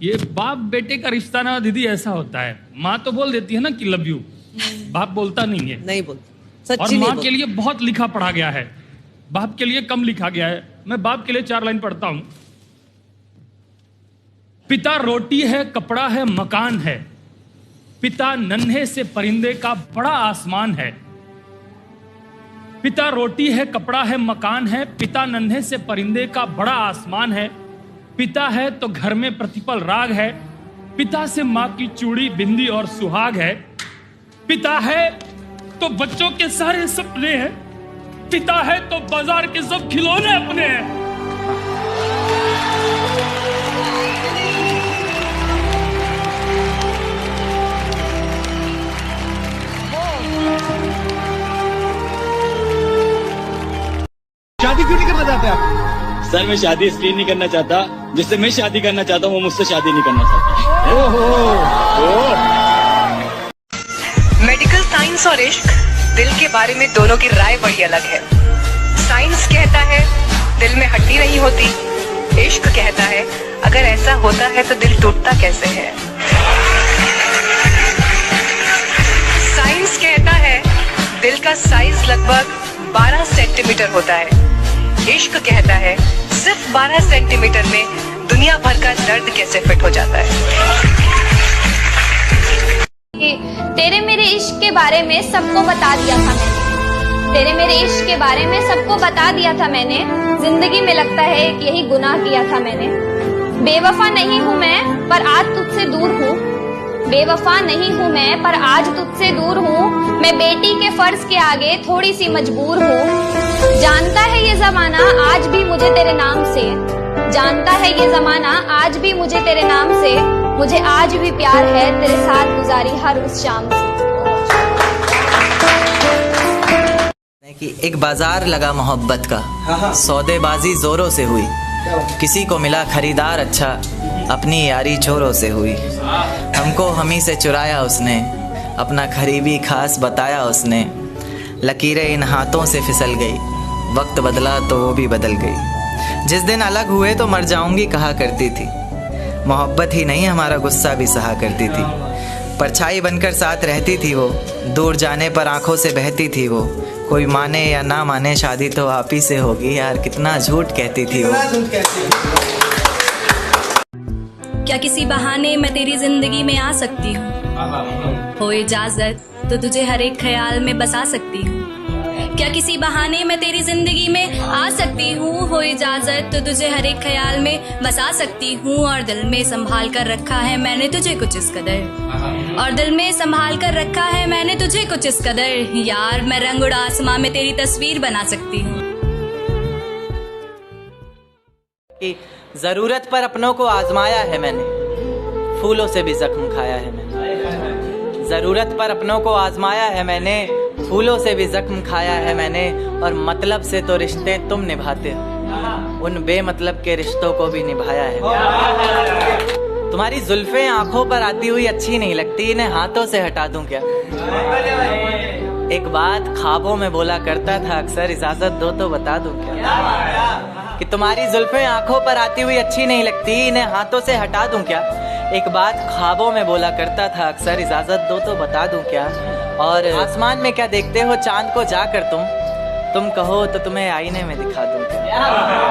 ये बाप बेटे का रिश्ता ना दीदी ऐसा होता है, माँ तो बोल देती है ना कि लव यू, बाप बोलता नहीं है, नहीं बोलता, और सच्ची माँ नहीं के लिए बहुत लिखा पढ़ा गया है, बाप के लिए कम लिखा गया है। मैं बाप के लिए 4 लाइन पढ़ता हूं। पिता रोटी है, कपड़ा है, मकान है, पिता नन्हे से परिंदे का बड़ा आसमान है। पिता रोटी है, कपड़ा है, मकान है, पिता नन्हे से परिंदे का बड़ा आसमान है। पिता है तो घर में प्रतिपल राग है, पिता से माँ की चूड़ी, बिंदी और सुहाग है। पिता है तो बच्चों के सारे सपने हैं, पिता है तो बाजार के सब खिलौने अपने हैं। शादी क्यों नहीं करना चाहते आप? सर मैं शादी इसलिए नहीं करना चाहता, जिससे मैं शादी करना चाहता हूँ वो मुझसे शादी नहीं करना चाहता। मेडिकल साइंस और इश्क, दिल के बारे में दोनों की राय बड़ी अलग है। साइंस कहता है दिल में हड्डी नहीं होती, इश्क कहता है अगर ऐसा होता है तो दिल टूटता कैसे है। साइंस कहता है दिल का साइज लगभग 12 सेंटीमीटर होता है, इश्क कहता है सिर्फ 12 सेंटीमीटर में दुनिया भर का दर्द कैसे फिट हो जाता है। तेरे मेरे इश्क के बारे में सबको बता दिया था मैंने, तेरे मेरे इश्क के बारे में सबको बता दिया था मैंने। जिंदगी में लगता है कि यही गुनाह किया था मैंने। बेवफा नहीं हूँ मैं पर आज तुझसे दूर हूँ, बेवफा नहीं हूँ मैं पर आज तुझसे दूर हूँ। मैं बेटी के फर्ज के आगे थोड़ी सी मजबूर हूँ। जानता है ये जमाना आज भी मुझे तेरे नाम से, जानता है ये जमाना आज भी मुझे तेरे नाम से। मुझे आज भी प्यार है तेरे साथ गुजारी हर उस शाम से। कि एक बाजार लगा मोहब्बत का, सौदेबाजी जोरों से हुई, किसी को मिला खरीदार अच्छा, अपनी यारी चोरों से हुई। हमको हमी से चुराया उसने, अपना करीबी खास बताया उसने। लकीरें इन हाथों से फिसल गई, वक्त बदला तो वो भी बदल गई। जिस दिन अलग हुए तो मर जाऊंगी कहा करती थी, मोहब्बत ही नहीं हमारा गुस्सा भी सहा करती थी। परछाई बनकर साथ रहती थी वो, दूर जाने पर आंखों से बहती थी वो। कोई माने या ना माने शादी तो आप ही से होगी यार, कितना झूठ कहती थी वो। क्या किसी बहाने मैं तेरी जिंदगी में आ सकती हूँ, हो इजाजत तो तुझे हर एक ख्याल में बसा सकती हूँ। क्या किसी बहाने मैं तेरी जिंदगी में आ सकती हूँ, हो इजाजत तो तुझे हर एक ख्याल में बसा सकती हूँ। और दिल में संभाल कर रखा है मैंने तुझे कुछ इस कदर, और दिल में संभाल कर रखा है मैंने तुझे कुछ इस कदर। यार मैं रंग उड़ा आसमां में तेरी तस्वीर बना सकती हूँ। जरूरत पर अपनों को आजमाया है मैंने, फूलों से भी जख्म खाया है मैंने। जरूरत पर अपनों को आजमाया है मैंने, फूलों से भी जख्म खाया है मैंने। और मतलब से तो रिश्ते तुम निभाते हो, उन बेमतलब के रिश्तों को भी निभाया है। तुम्हारी जुल्फें आंखों पर आती हुई अच्छी नहीं लगती, इन्हें हाथों से हटा दूं क्या। एक बात ख्वाबों में बोला करता था अक्सर, इजाजत दो तो बता दूं क्या। कि तुम्हारी जुल्फें आंखों पर आती हुई अच्छी नहीं लगती, इन्हें हाथों से हटा दूं क्या। एक बात ख्वाबों में बोला करता था अक्सर, इजाजत दो तो बता दूं क्या। और आसमान में क्या देखते हो चांद को जाकर तुम कहो तो तुम्हें आईने में दिखा दूं क्या।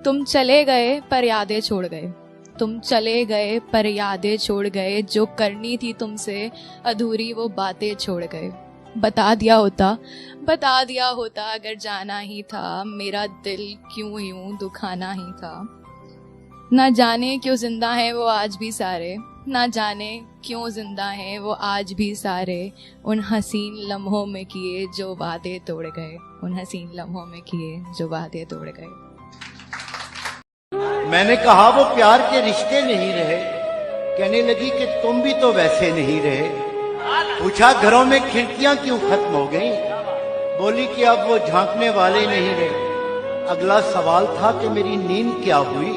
तुम चले गए पर यादें छोड़ गए, तुम चले गए पर यादें छोड़ गए। जो करनी थी तुमसे अधूरी वो बातें छोड़ गए। बता दिया होता अगर जाना ही था, मेरा दिल क्यों यूं दुखाना ही था। ना जाने क्यों जिंदा है वो आज भी सारे, ना जाने क्यों जिंदा है वो आज भी सारे। उन हसीन लम्हों में किए जो वादे तोड़ गए, उन हसीन लम्हों में किए जो वादे तोड़ गए। मैंने कहा वो प्यार के रिश्ते नहीं रहे, कहने लगी कि तुम भी तो वैसे नहीं रहे। पूछा घरों में खिड़कियां क्यों खत्म हो गई, बोली कि अब वो झांकने वाले नहीं रहे। अगला सवाल था कि मेरी नींद क्या हुई,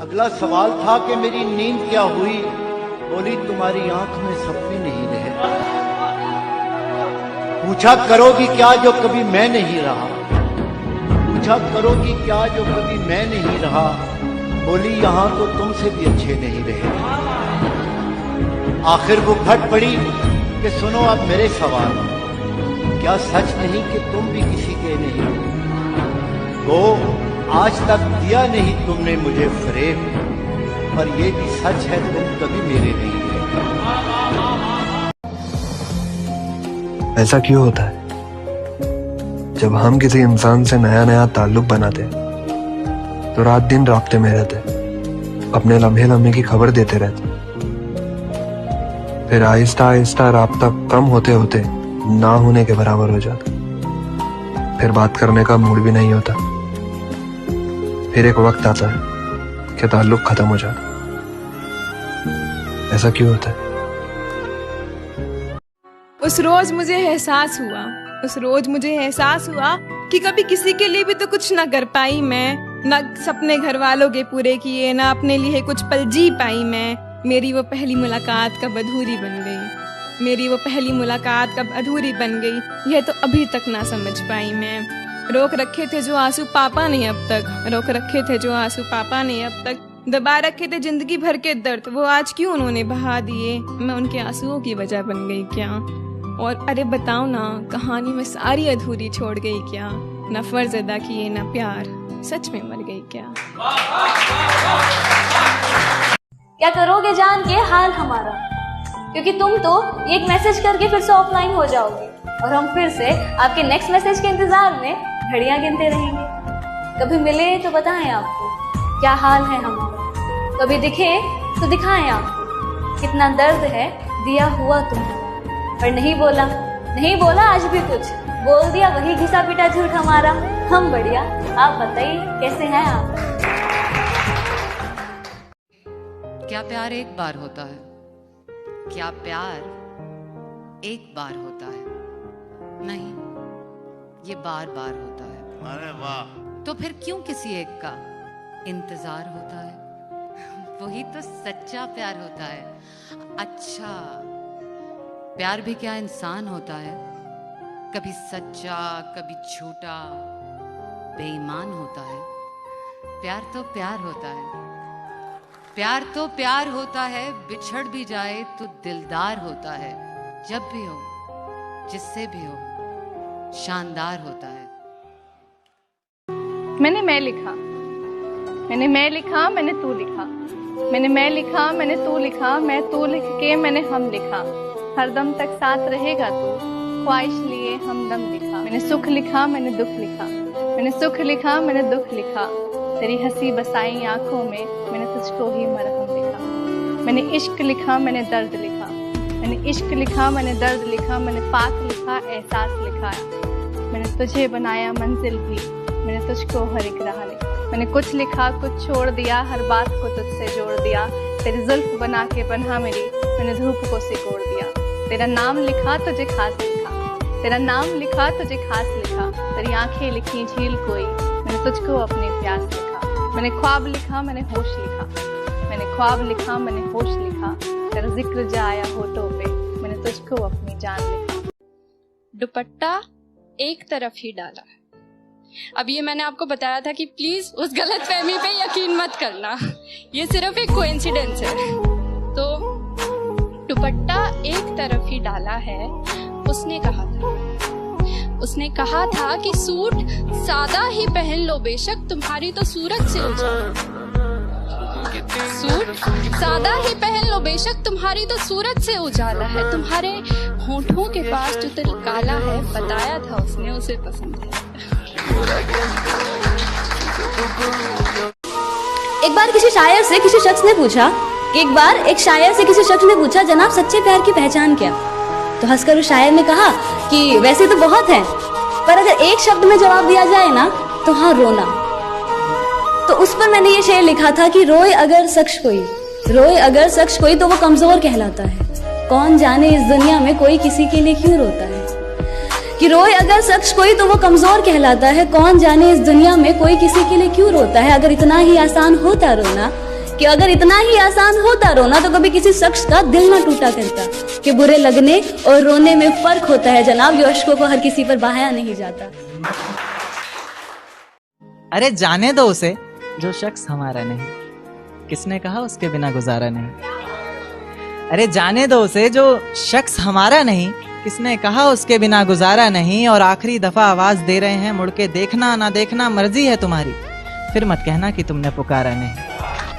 अगला सवाल था कि मेरी नींद क्या हुई। बोली तुम्हारी आंख में सपने नहीं रहे। पूछा करोगी क्या जो कभी मैं नहीं रहा, पूछा करोगी क्या जो कभी मैं नहीं रहा। बोली यहाँ तो तुमसे भी अच्छे नहीं रहे। आखिर वो फट पड़ी कि सुनो अब मेरे सवाल, क्या सच नहीं कि तुम भी किसी के नहीं हो? आज तक दिया नहीं तुमने मुझे फरेब, पर ये भी सच है तुम कभी मेरे नहीं थे। ऐसा क्यों होता है जब हम किसी इंसान से नया नया ताल्लुक बनाते तो रात दिन राब्ते में रहते, अपने लम्हे लम्हे की खबर देते रहते, फिर आहिस्ता आहिस्ता राब्ता कम होते होते ना होने के बराबर हो जाता, फिर बात करने का मूड भी नहीं होता, फिर एक वक्त आता है कि ताल्लुक खत्म हो जाता। ऐसा क्यों होता है? उस रोज मुझे एहसास हुआ कि कभी किसी के लिए भी तो कुछ ना कर पाई मैं, ना सपने घर वालों के पूरे किए, ना अपने लिए कुछ पल जी पाई मैं। मेरी वो पहली मुलाकात कब अधूरी बन गई, यह तो अभी तक ना समझ पाई मैं। रोक रखे थे जो आंसू पापा ने अब तक, दबा रखे थे जिंदगी भर के दर्द, वो आज क्यों उन्होंने बहा दिए, मैं उनके आंसुओं की वजह बन गई क्या? और अरे बताओ ना, कहानी में सारी अधूरी छोड़ गई क्या? ना फर्ज अदा किए ना प्यार, सच में मर गई क्या? क्या करोगे जान के हाल हमारा, क्योंकि तुम तो एक मैसेज करके फिर से ऑफलाइन हो जाओगे और हम फिर से आपके नेक्स्ट मैसेज के इंतजार में घड़ियां गिनते रहेंगे। कभी मिले तो बताएं आपको क्या हाल है हमारा, कभी दिखे तो दिखाएं आपको कितना दर्द है दिया हुआ तुमने, पर नहीं बोला आज भी कुछ, बोल दिया वही घिसा पिटा झूठ हमारा। हम बढ़िया, आप बताइए कैसे हैं आप? क्या प्यार एक बार होता है? क्या प्यार एक बार होता है? नहीं, ये बार बार होता है। अरे वाह! तो फिर क्यों किसी एक का इंतजार होता है? वही तो सच्चा प्यार होता है। अच्छा, प्यार भी क्या इंसान होता है? कभी सच्चा, कभी झूठा, बेईमान होता है। प्यार तो प्यार होता है। प्यार तो प्यार होता है, बिछड़ भी जाए तो दिलदार होता है। जब भी हो, जिससे भी हो, शानदार होता है। मैंने मैं लिखा, मैंने मैं लिखा, मैंने तू लिखा, मैंने मैं लिखा, मैंने तू लिखा, मैं तू लिख के मैंने हम लिखा, हरदम तक साथ रहेगा तू, ख्वाहिश लिए हमदम लिखा। मैंने सुख लिखा, मैंने दुख लिखा, मैंने सुख लिखा, मैंने दुख लिखा, तेरी हंसी बसाई आंखों में मैंने तुझको ही मरहम लिखा। मैंने इश्क लिखा, मैंने दर्द लिखा, मैंने इश्क लिखा, मैंने दर्द लिखा, मैंने पाक लिखा, एहसास लिखा, मैंने तुझे बनाया मंजिल भी, मैंने तुझको हर एक राह लिखा। मैंने कुछ लिखा, कुछ छोड़ दिया, हर बात को तुझसे जोड़ दिया, तेरी जुल्फ बना के पन्हा मेरी मैंने धूप को सिकोड़ दिया। तेरा नाम लिखा, तुझे खास लिखा, तेरा नाम लिखा, तुझे खास लिखा, तेरी आंखें लिखी झील कोई, मैंने तुझको अपने प्यास लिखा। मैंने ख्वाब लिखा, मैंने होश लिखा, मैंने ख्वाब लिखा, मैंने होश लिखा, तेरा जिक्र जाया होठों पे, मैंने तुझको अपनी जान लिखा। दुपट्टा एक तरफ ही डाला। अब ये मैंने आपको बताया था कि प्लीज उस गलतफहमी पे यकीन मत करना, ये सिर्फ एक कोइंसिडेंस है। तो दुपट्टा एक तरफ ही डाला है। उसने कहा था कि सूट सादा ही पहन लो बेशक, तुम्हारी तो सूरत से उजाला। सूट सादा ही पहन लो बेशक, तुम्हारी तो सूरत से उजाला है। तुम्हारे होठों के पास जो तिल काला है, बताया था उसने उसे पसंद है। एक बार किसी शायर से किसी शख्स ने पूछा जनाब सच्चे प्यार की पहचान क्या? तो हंसकर उस शायर ने कहा कि वैसे तो बहुत है, पर अगर एक शब्द में जवाब दिया जाए ना तो हाँ, रोना। तो उस पर मैंने ये शेर लिखा था कि रोए अगर शख्स कोई तो वो कमजोर कहलाता है। कौन जाने इस दुनिया में कोई किसी के लिए क्यों रोता है। कि रोए अगर शख्स कोई तो वो कमजोर कहलाता है। कौन जाने इस दुनिया में कोई किसी के लिए क्यों रोता है। अगर इतना ही आसान होता रोना तो कभी किसी शख्स का दिल ना टूटा करता। कि बुरे लगने और रोने में फर्क होता है जनाब, जो अश्कों को हर किसी पर बहाया नहीं जाता। अरे जाने दो उसे जो शख्स हमारा नहीं, किसने कहा उसके बिना गुजारा नहीं? अरे जाने दो उसे जो शख्स हमारा नहीं, किसने कहा उसके बिना गुजारा नहीं। और आखिरी दफा आवाज दे रहे हैं, मुड़ के देखना ना देखना मर्जी है तुम्हारी, फिर मत कहना कि तुमने पुकारा नहीं।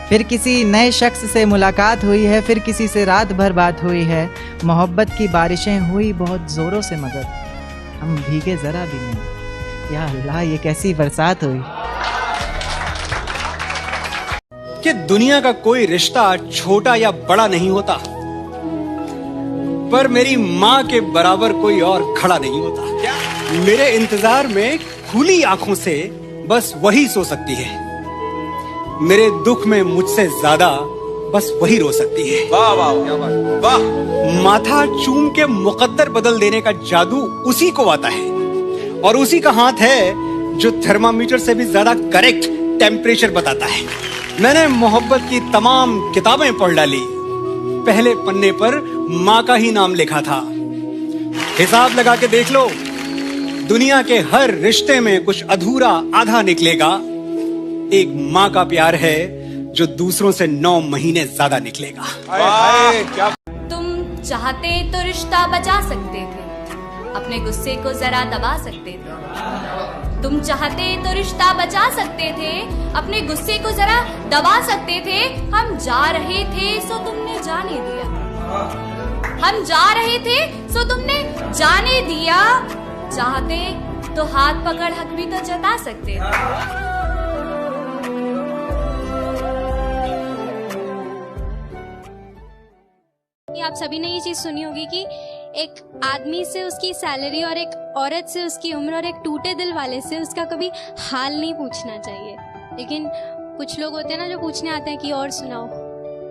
फिर किसी नए शख्स से मुलाकात हुई है, फिर किसी से रात भर बात हुई है। मोहब्बत की बारिशें हुई बहुत जोरों से, मगर हम भीगे जरा भी नहीं। या अल्लाह, ये कैसी बरसात हुई। कि दुनिया का कोई रिश्ता छोटा या बड़ा नहीं होता, पर मेरी माँ के बराबर कोई और खड़ा नहीं होता। मेरे इंतजार में खुली आंखों से बस वही सो सकती है, मेरे दुख में मुझसे ज्यादा बस वही रो सकती है। वाह वाह वाह। माथा चूम के मुकद्दर बदल देने का जादू उसी को आता है, और उसी का हाथ है जो थर्मामीटर से भी ज्यादा करेक्ट टेम्परेचर बताता है। मैंने मोहब्बत की तमाम किताबें पढ़ डाली, पहले पन्ने पर माँ का ही नाम लिखा था। हिसाब लगा के देख लो, दुनिया के हर रिश्ते में कुछ अधूरा आधा निकलेगा। एक माँ का प्यार है जो दूसरों से 9 महीने ज्यादा निकलेगा। तुम चाहते तो रिश्ता बचा सकते थे, अपने गुस्से को जरा दबा सकते थे। तुम चाहते तो रिश्ता बचा सकते थे, अपने गुस्से को जरा दबा सकते थे। हम जा रहे थे सो तुमने जाने दिया, हम जा रहे थे सो तुमने जाने दिया। चाहते तो हाथ पकड़ हक भी तो जता सकते थे। आप सभी ने ये चीज सुनी होगी कि एक आदमी से उसकी सैलरी और एक औरत से उसकी उम्र और एक टूटे दिल वाले से उसका कभी हाल नहीं पूछना चाहिए। लेकिन कुछ लोग होते हैं ना जो पूछने आते हैं कि और सुनाओ,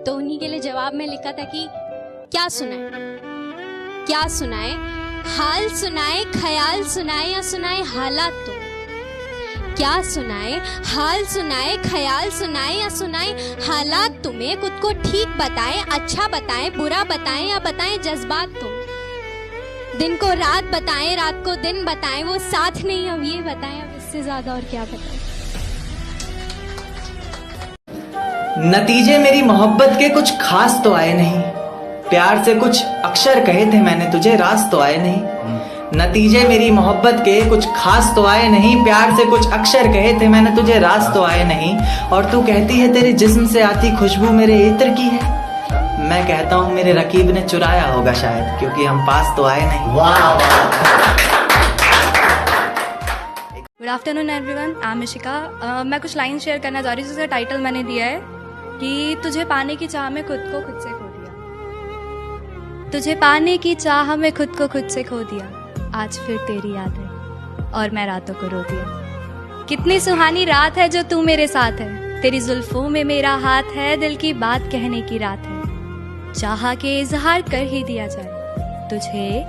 तो उन्हीं के लिए जवाब में लिखा था कि क्या सुनाए, क्या सुनाए, हाल सुनाए, ख्याल सुनाए या सुनाए हालात। तो क्या सुनाए, हाल सुनाए, ख्याल सुनाए या सुनाए हालात। तुम्हें खुद को ठीक बताएं, अच्छा बताएं, बुरा बताएं या बताएं जज्बात। तुम दिन को रात बताएं, रात को दिन बताएं, वो साथ नहीं अब ये बताएं, अब इससे ज्यादा और क्या बताएं। नतीजे मेरी मोहब्बत के कुछ खास तो आए नहीं, प्यार से कुछ अक्षर कहे थे मैंने तुझे, राज तो आए नहीं। नतीजे मेरी मोहब्बत के कुछ खास तो आए नहीं, प्यार से कुछ अक्षर कहे थे मैंने तुझे, राज तो आए नहीं। और तू कहती है तेरे जिस्म से आती खुशबू मेरे इत्र की है, मैं कहता हूँ मेरे रकीब ने चुराया होगा शायद, क्योंकि हम पास तो आए नहीं। Good afternoon everyone, I am Ishika. मैं कुछ लाइन शेयर करना चाह रही हूँ, जिसका टाइटल मैंने दिया है कि तुझे पाने की चाह में खुद को खुद से खो दिया। तुझे पाने की चाह में खुद को खुद से खो दिया, आज फिर तेरी याद है और मैं रातों को रो दिया। कितनी सुहानी रात है जो तू मेरे साथ है, तेरी जुल्फों में मेरा हाथ है, दिल की बात कहने की रात है, चाहा के इजहार कर ही दिया जाए, तुझे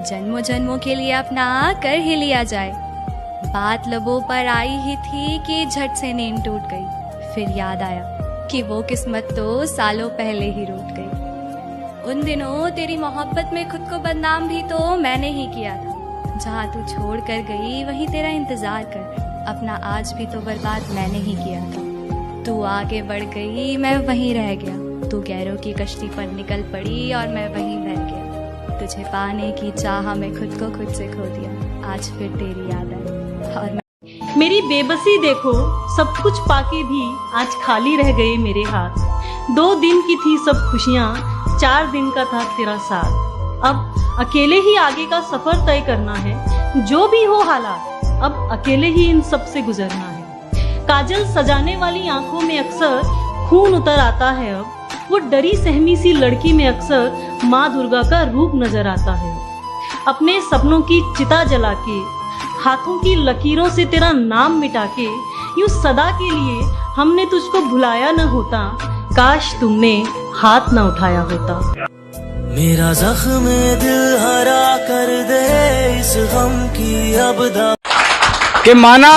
जन्मों जन्मों के लिए अपना कर ही लिया जाए। बात लबों पर आई ही थी कि झट से नींद टूट गई, फिर याद आया कि वो किस्मत तो सालों पहले ही रूठ गई। उन दिनों तेरी मोहब्बत में खुद को बदनाम भी तो मैंने ही किया था, जहाँ तू छोड़ कर गई वहीं तेरा इंतजार कर, अपना आज भी तो बर्बाद मैंने ही किया था। तू आगे बढ़ गई मैं वहीं रह गया, तू गैरों की कश्ती पर निकल पड़ी और मैं वहीं बह गया। तुझे पाने की चाह में खुद को खुद से खो दिया, आज फिर तेरी याद आई और मेरी बेबसी देखो, सब कुछ पाके भी आज खाली रह गए मेरे हाथ। 2 दिन की थी सब खुशियाँ, 4 दिन का था तेरा साथ। अब अकेले ही आगे का सफर तय करना है, जो भी हो हालात अब अकेले ही इन सब से गुजरना है। काजल सजाने वाली आंखों में अक्सर खून उतर आता है, अब वो डरी सहमी सी लड़की में अक्सर माँ दुर्गा का रूप नजर आता है। अपने सपनों की चिता जला के, हाथों की लकीरों से तेरा नाम मिटा के, यूं सदा के लिए हमने तुझको भुलाया न होता, काश तुमने हाथ न उठाया होता। मेरा जख्म दिल हरा कर दे इस गम की अब के माना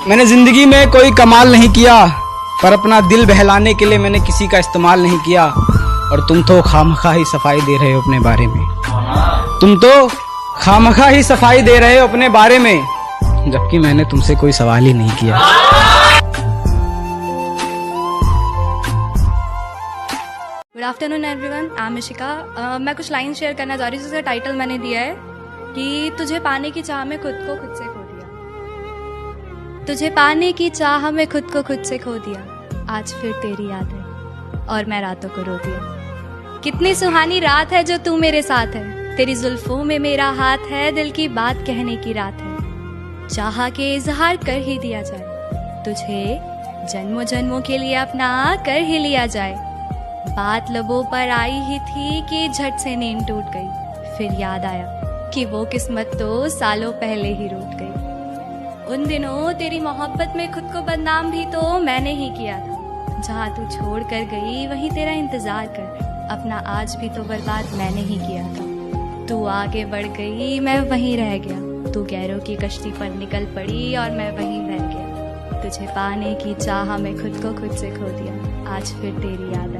मैंने जिंदगी में कोई कमाल नहीं किया, पर अपना दिल बहलाने के लिए मैंने किसी का इस्तेमाल नहीं किया। और तुम तो खामखा ही सफाई दे रहे हो अपने बारे में, तुम तो खामखा ही सफाई दे रहे हो अपने बारे में, जबकि मैंने तुमसे कोई सवाल ही नहीं किया। Good afternoon everyone, I am Ishika. मैं कुछ लाइन शेयर करना चाह रही हूँ जिसका टाइटल मैंने दिया है कि तुझे पाने की चाह में खुद को खुद से खो दिया। तुझे पाने की चाह में खुद को खुद से खो दिया, आज फिर तेरी याद है और मैं रातों को रो दिया। कितनी सुहानी रात है जो तू मेरे साथ है, तेरी जुल्फों में मेरा हाथ है, दिल की बात कहने की रात है। चाहा के इजहार कर ही दिया जाए, तुझे जन्मों जन्मों के लिए अपना कर ही लिया जाए। बात लबों पर आई ही थी कि झट से नींद टूट गई, फिर याद आया कि वो किस्मत तो सालों पहले ही रूठ गई। उन दिनों तेरी मोहब्बत में खुद को बदनाम भी तो मैंने ही किया था। जहाँ तू छोड़ कर गई वहीं तेरा इंतजार कर, अपना आज भी तो बर्बाद मैंने ही किया था। तू आगे बढ़ गई मैं वहीं रह गया, तू गैरों की कश्ती पर निकल पड़ी और मैं वहीं बह गया। तुझे पाने की चाह में खुद को खुद से खो दिया, आज फिर तेरी याद